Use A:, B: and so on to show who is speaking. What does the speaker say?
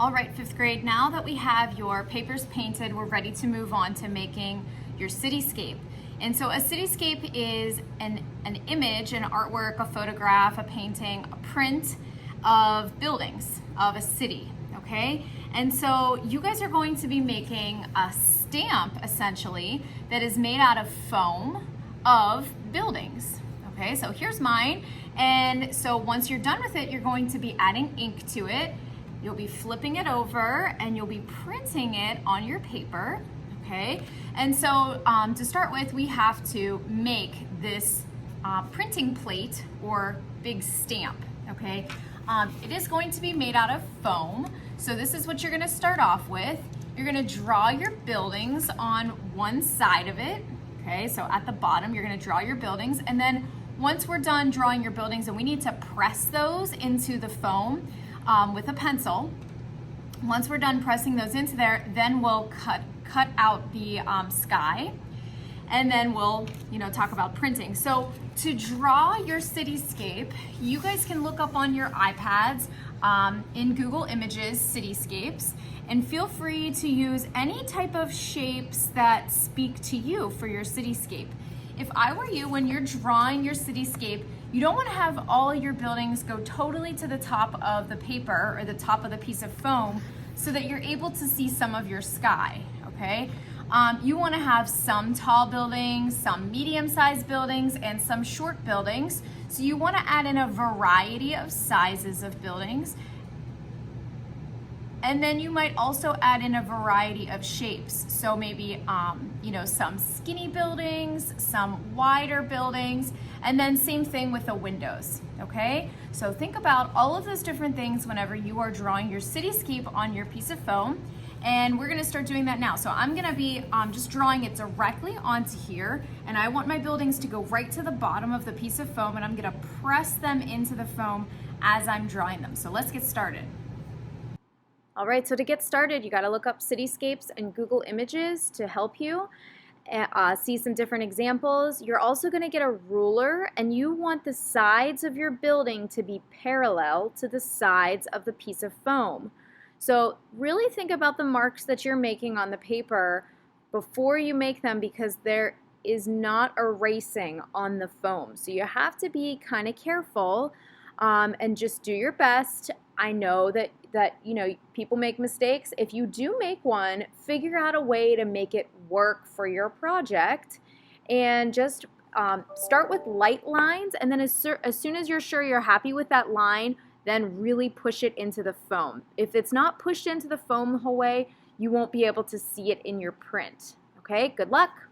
A: All right, fifth grade, now that we have your papers painted, we're ready to move on to making your cityscape. And so a cityscape is an image, an artwork, a photograph, a painting, a print of buildings, of a city, okay? And so you guys are going to be making a stamp, essentially, that is made out of foam of buildings, okay? So here's mine. And so once you're done with it, you're going to be adding ink to it. You'll be flipping it over and you'll be printing it on your paper, okay? And so to start with, we have to make this printing plate or big stamp, okay? It is going to be made out of foam. So this is what you're gonna start off with. You're gonna draw your buildings on one side of it, okay? So at the bottom, you're gonna draw your buildings, and then once we're done drawing your buildings and we need to press those into the foam, with a pencil. Once we're done pressing those into there, then we'll cut out the sky, and then we'll talk about printing. So to draw your cityscape, you guys can look up on your iPads in Google Images cityscapes, and feel free to use any type of shapes that speak to you for your cityscape. If I were you, when you're drawing your cityscape, you don't want to have all your buildings go totally to the top of the paper or the top of the piece of foam so that you're able to see some of your sky, okay? You want to have some tall buildings, some medium-sized buildings, and some short buildings. So you want to add in a variety of sizes of buildings. And then you might also add in a variety of shapes. So maybe, some skinny buildings, some wider buildings, and then same thing with the windows, okay? So think about all of those different things whenever you are drawing your cityscape on your piece of foam. And we're gonna start doing that now. So I'm gonna be just drawing it directly onto here, and I want my buildings to go right to the bottom of the piece of foam, and I'm gonna press them into the foam as I'm drawing them. So let's get started. All right, so to get started, you got to look up cityscapes and Google Images to help you see some different examples. You're also going to get a ruler, and you want the sides of your building to be parallel to the sides of the piece of foam. So really think about the marks that you're making on the paper before you make them, because there is not erasing on the foam. So you have to be kind of careful and just do your best. I know that people make mistakes. If you do make one, figure out a way to make it work for your project, and just start with light lines, and then as soon as you're sure you're happy with that line, then really push it into the foam. If it's not pushed into the foam the whole way, you won't be able to see it in your print. Okay, good luck.